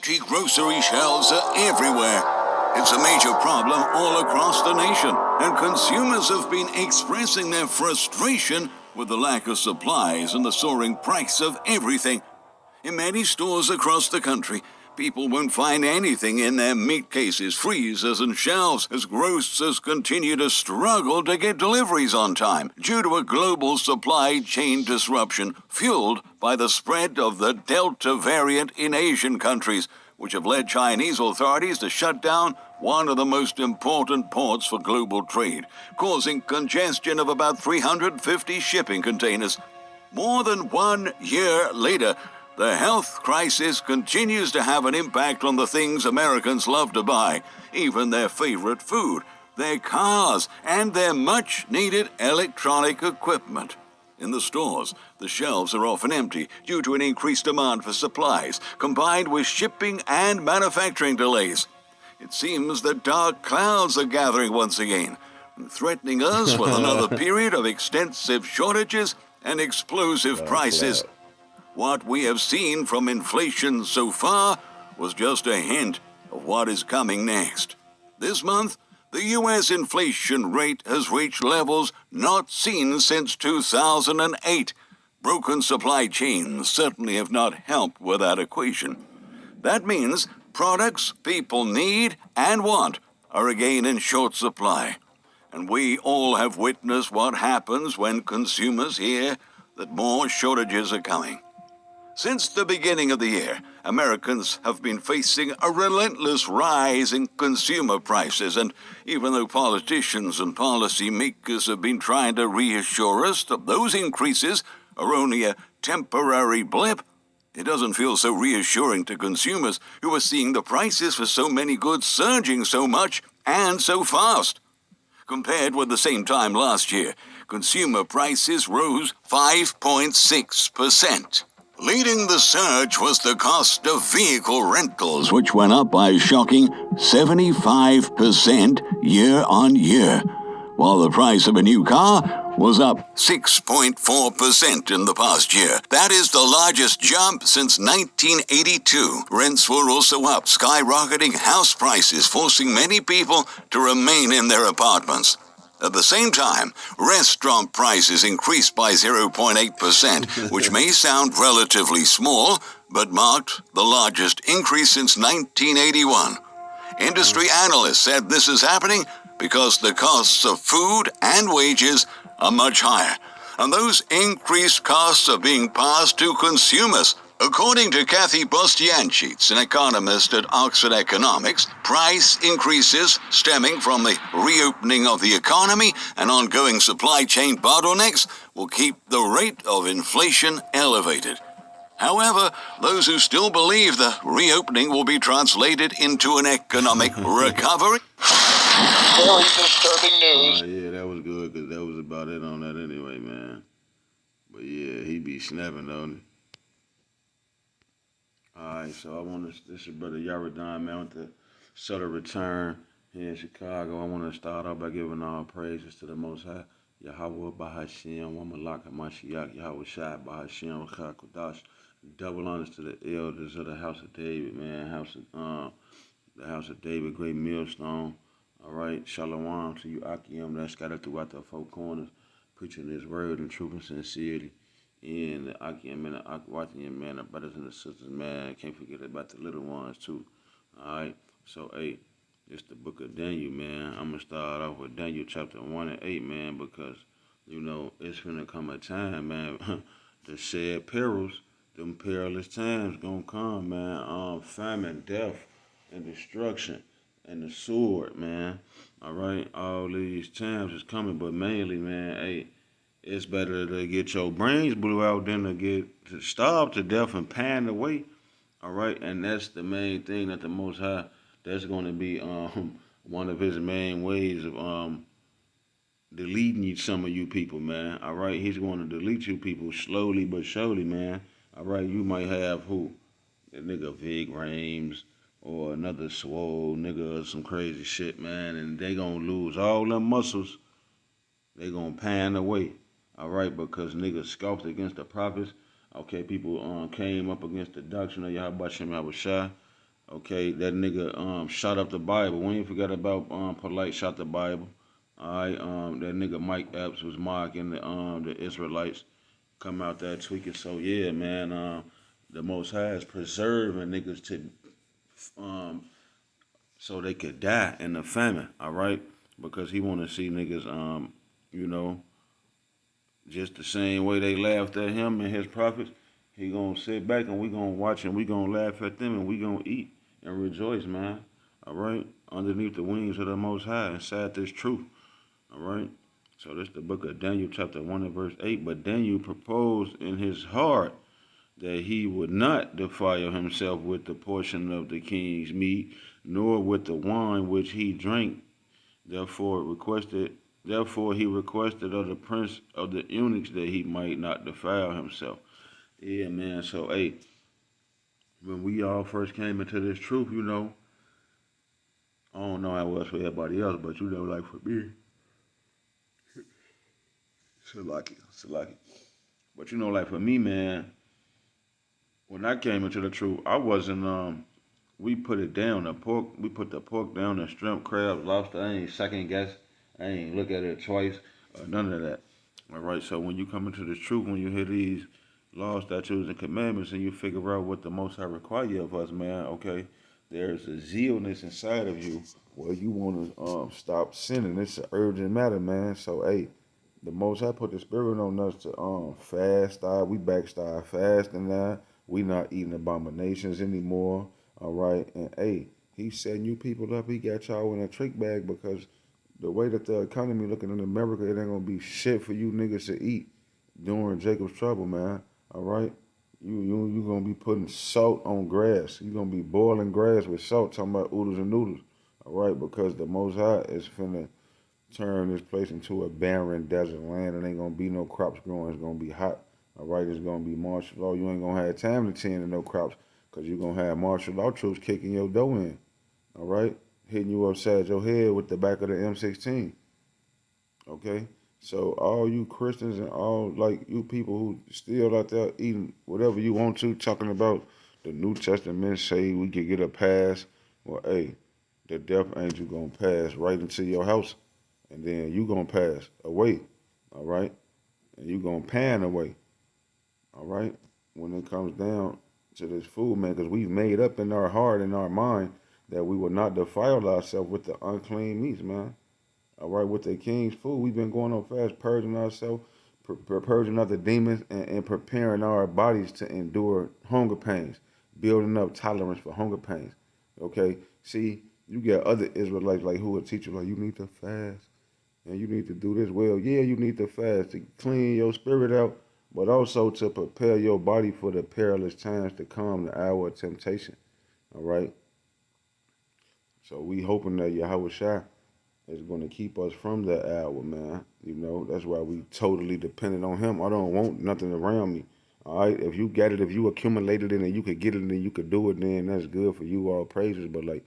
Empty grocery shelves are everywhere. It's a major problem all across the nation, and consumers have been expressing their frustration with the lack of supplies and the soaring price of everything. In many stores across the country, people won't find anything in their meat cases, freezers, and shelves as grocers continue to struggle to get deliveries on time due to a global supply chain disruption fueled by the spread of the Delta variant in Asian countries, which have led Chinese authorities to shut down one of the most important ports for global trade, causing congestion of about 350 shipping containers. More than 1 year later, the health crisis continues to have an impact on the things Americans love to buy, even their favorite food, their cars, and their much-needed electronic equipment. In the stores, the shelves are often empty due to an increased demand for supplies, combined with shipping and manufacturing delays. It seems that dark clouds are gathering once again, threatening us with another period of extensive shortages and explosive prices. What we have seen from inflation so far was just a hint of what is coming next. This month, the U.S. inflation rate has reached levels not seen since 2008. Broken supply chains certainly have not helped with that equation. That means products people need and want are again in short supply. And we all have witnessed what happens when consumers hear that more shortages are coming. Since the beginning of the year, Americans have been facing a relentless rise in consumer prices, and even though politicians and policymakers have been trying to reassure us that those increases are only a temporary blip, it doesn't feel so reassuring to consumers who are seeing the prices for so many goods surging so much and so fast. Compared with the same time last year, consumer prices rose 5.6%. Leading the surge was the cost of vehicle rentals, which went up by a shocking 75% year on year, while the price of a new car was up 6.4% in the past year. That is the largest jump since 1982. Rents were also up, skyrocketing house prices, forcing many people to remain in their apartments. At the same time, restaurant prices increased by 0.8%, which may sound relatively small, but marked the largest increase since 1981. Industry analysts said this is happening because the costs of food and wages are much higher, and those increased costs are being passed to consumers. According to Kathy Bostianchitz, an economist at Oxford Economics, price increases stemming from the reopening of the economy and ongoing supply chain bottlenecks will keep the rate of inflation elevated. However, those who still believe the reopening will be translated into an economic recovery. Very disturbing news. Yeah, that was good because that was about it on that anyway, man. But yeah, he be snapping, don't he? Alright, so this is Brother Yaradan, man, with the Sutter Return here in Chicago. I want to start off by giving all praises to the Most High, Yahweh Bahashem, Wamalak Mashiach, Yahweh Shai Bahashem, Kodash. Double honors to the elders of the House of David, man, the House of David, great millstone. Alright, Shalom to you, Akim, that's scattered throughout the four corners, preaching His word in truth and sincerity. And the Akim and the Akwatian, man, the brothers and the sisters, man, can't forget about the little ones, too. All right? So, hey, it's the book of Daniel, man. I'm going to start off with Daniel chapter 1 and 8, man, because, you know, it's going to come a time, man, the said perils, them perilous times going to come, man. Famine, death, and destruction, and the sword, man. All right? All these times is coming, but mainly, man, hey, it's better to get your brains blew out than to starve to death and pine away. All right, and that's the main thing that the Most High. That's going to be one of His main ways of deleting some of you people, man. All right, He's going to delete you people slowly but surely, man. All right, you might have who, the nigga Vig Rames or another swole nigga or some crazy shit, man, and they gonna lose all them muscles. They gonna pan away. All right, because niggas scoffed against the prophets. Okay, people came up against the doctrine of Yahweh Shem Yahushua. Okay, that nigga shot up the Bible. We ain't forgot about Polite shot the Bible. Alright, that nigga Mike Epps was mocking the Israelites come out there tweaking. So yeah, man, the Most High is preserving niggas to um so they could die in the famine. All right, because he want to see niggas you know just the same way they laughed at him and his prophets. He gonna sit back and we gonna watch and we gonna laugh at them and we gonna eat and rejoice, man. All right, underneath the wings of the Most High, inside this truth. All right. So this is the book of Daniel, chapter 1 and verse 8. But Daniel proposed in his heart that he would not defile himself with the portion of the king's meat, nor with the wine which he drank. Therefore he requested of the prince of the eunuchs that he might not defile himself. Yeah, man. So hey, when we all first came into this truth, I don't know how it was for everybody else, but like for me, Salaki. But like for me, man, when I came into the truth, I wasn't we put it down, we put the pork down, the shrimp, crabs, lobster. I ain't second guess. I ain't look at it twice, none of that. All right, so when you come into the truth, when you hear these laws, statutes, and commandments, and you figure out what the Most High require of us, man, okay, there's a zealness inside of you where you want to stop sinning. It's an urgent matter, man. So, hey, the Most High put the Spirit on us to fast. We backstart fasting now. We not eating abominations anymore. All right, and hey, He's setting you people up. He got y'all in a trick bag because the way that the economy looking in America, it ain't gonna be shit for you niggas to eat during Jacob's trouble, man. All right, you gonna be putting salt on grass. You gonna be boiling grass with salt, talking about oodles and noodles. All right, because the Most High is finna turn this place into a barren desert land. It ain't gonna be no crops growing. It's gonna be hot. All right, it's gonna be martial law. You ain't gonna have time to tend to no crops because you're gonna have martial law troops kicking your dough in. All right, hitting you upside your head with the back of the M16. Okay, so all you Christians and all like you people who still out there eating whatever you want to, talking about the New Testament say we could get a pass. Well, hey, the death angel gonna pass right into your house, and then you gonna pass away. All right, and you gonna pan away. All right, when it comes down to this food, man, because we've made up in our heart and our mind that we will not defile ourselves with the unclean meats, man. All right, with the king's food, we've been going on fast, purging ourselves, purging other demons, and preparing our bodies to endure hunger pains, building up tolerance for hunger pains. Okay, see, you get other Israelites like who will teach you like you need to fast and you need to do this. Well, yeah, you need to fast to clean your spirit out, but also to prepare your body for the perilous times to come, the hour of temptation. All right, so we hoping that Yahweh Shai is going to keep us from that hour, man. That's why we totally dependent on him. I don't want nothing around me. All right, if you get it, if you accumulated it and you could get it and you could do it, then that's good for you. All praises. But like,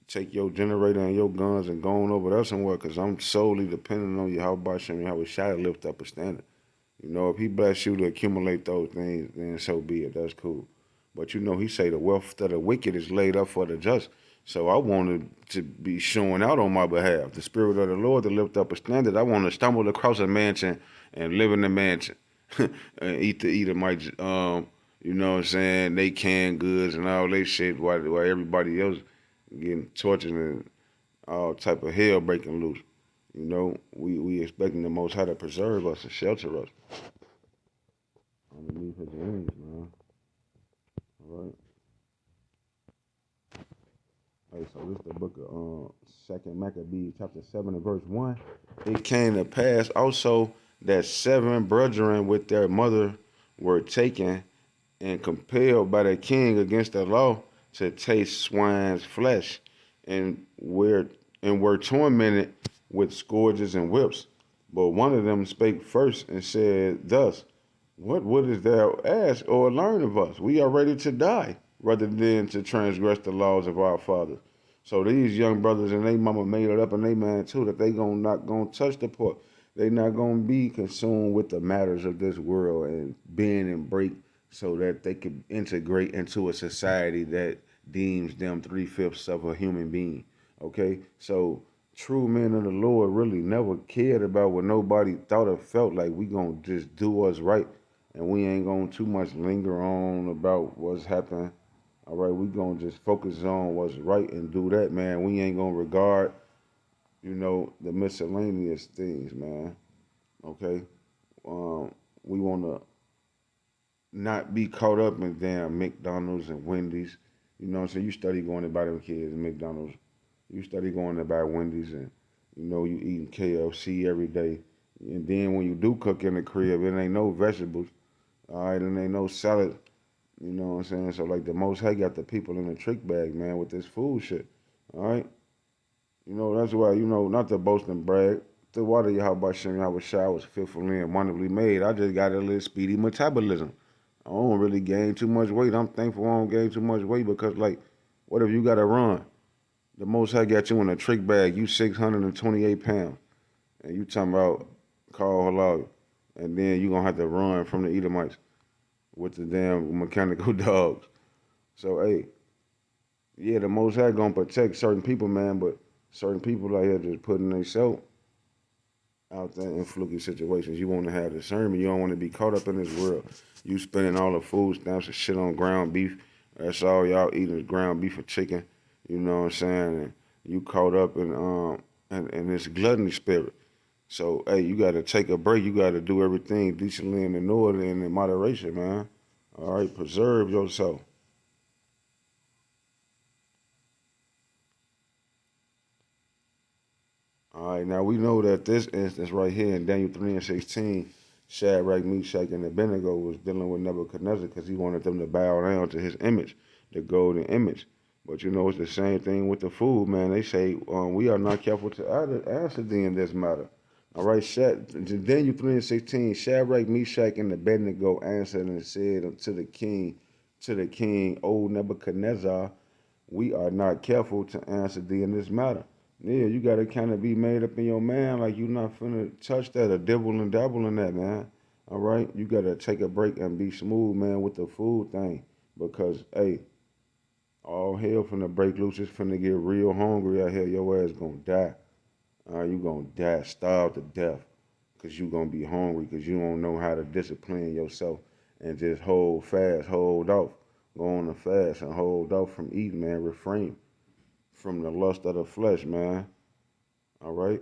take your generator and your guns and go on over there somewhere, cause I'm solely dependent on you. How about Shem? How we shot to lift up a standard. If he bless you to accumulate those things, then so be it. That's cool. But he say the wealth of the wicked is laid up for the just. So I wanted to be showing out on my behalf. The Spirit of the Lord to lift up a standard. I want to stumble across a mansion and live in the mansion and eat the Edomites, you know what I'm saying, they canned goods and all that shit while everybody else getting tortured and all type of hell breaking loose. We expecting the Most High to preserve us and shelter us underneath his wings, man. All right. Hey, so this is the book of Second Maccabees, chapter 7 and verse 1. It came to pass also that 7 brethren with their mother were taken and compelled by the king against the law to taste swine's flesh, and were tormented with scourges and whips. But one of them spake first and said thus, what wouldest thou ask or learn of us? We are ready to die, rather than to transgress the laws of our fathers. So these young brothers and they mama made it up in they mind too that they not gonna touch the pork. They not gonna be consumed with the matters of this world and bend and break so that they could integrate into a society that deems them 3/5 of a human being. Okay, so true men of the Lord really never cared about what nobody thought or felt. Like we gonna just do what's right, and we ain't gonna too much linger on about what's happened. All right, we gonna just focus on what's right and do that, man. We ain't gonna regard, the miscellaneous things, man. Okay, we wanna not be caught up in damn McDonald's and Wendy's. You know what I'm saying? You study going to buy them kids and McDonald's. You study going to buy Wendy's and you eating KFC every day. And then when you do cook in the crib, it ain't no vegetables. All right, and ain't no salad. You know what I'm saying? So like the Most High got the people in a trick bag, man, with this food shit. All right. That's why, not to boast and brag. The water Yahweh Shem Yahweh Shai was fearfully and wonderfully made. I just got a little speedy metabolism. I don't really gain too much weight. I'm thankful I don't gain too much weight because, like, what if you got to run? The Most High got you in a trick bag. You 628 pounds. And you talking about call halal. And then you going to have to run from the Edomites with the damn mechanical dogs. So, hey, yeah, the Most High going to protect certain people, man, but certain people out here just putting themselves out there in fluky situations. You want to have discernment. You don't want to be caught up in this world. You spending all the food stamps and shit on ground beef. That's all y'all eating is ground beef or chicken. You know what I'm saying? And you caught up in this gluttony spirit. So hey, you got to take a break. You got to do everything decently and in order and in moderation, man. All right, preserve yourself. All right, now we know that this instance right here in Daniel 3 and 16, Shadrach, Meshach, and Abednego was dealing with Nebuchadnezzar because he wanted them to bow down to his image, the golden image. But it's the same thing with the food, man. They say we are not careful to answer thee in this matter. All right, Daniel 3 and 16, Shadrach, Meshach, and Abednego answered and said to the king, O Nebuchadnezzar, we are not careful to answer thee in this matter. Yeah, you gotta kind of be made up in your mind, like you not finna touch that or dibble and dabble in that, man. All right, you gotta take a break and be smooth, man, with the food thing, because hey, all hell finna break loose. It's finna get real hungry out here. Your ass gonna die. You gonna die, starve to death, cause you gonna be hungry, cause you don't know how to discipline yourself and just hold fast, hold off, go on a fast and hold off from eating, man. Refrain from the lust of the flesh, man. All right?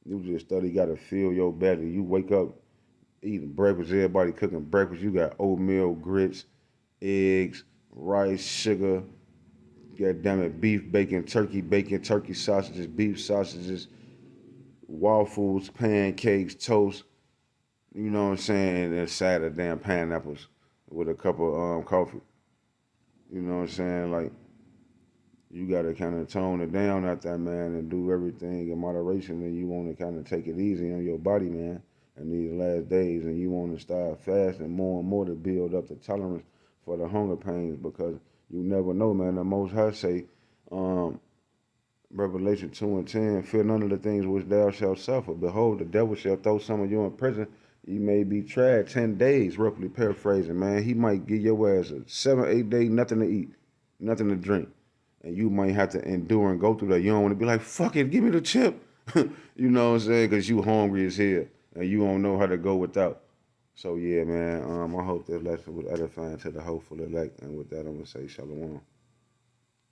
You just study, got to fill your belly. You wake up eating breakfast, everybody cooking breakfast. You got oatmeal, grits, eggs, rice, sugar, God damn it, beef, bacon, turkey sausages, beef sausages, waffles, pancakes, toast. You know what I'm saying? And a side of damn pineapples with a cup of coffee. You know what I'm saying? Like, you got to kind of tone it down out there, man, and do everything in moderation. And you want to kind of take it easy on your body, man, in these last days. And you want to start fasting more and more to build up the tolerance for the hunger pains, because you never know, man. The Most High say, um, Revelation 2 and 10, fear none of the things which thou shalt suffer. Behold, the devil shall throw some of you in prison. You may be tried 10 days, roughly paraphrasing, man. He might give your ass a 7, 8 day, nothing to eat, nothing to drink. And you might have to endure and go through that. You don't want to be like, fuck it, give me the chip. You know what I'm saying? Because you hungry as hell and you don't know how to go without. So, yeah, man, I hope this lesson was edifying to the hopeful elect. And with that, I'm going to say shalom.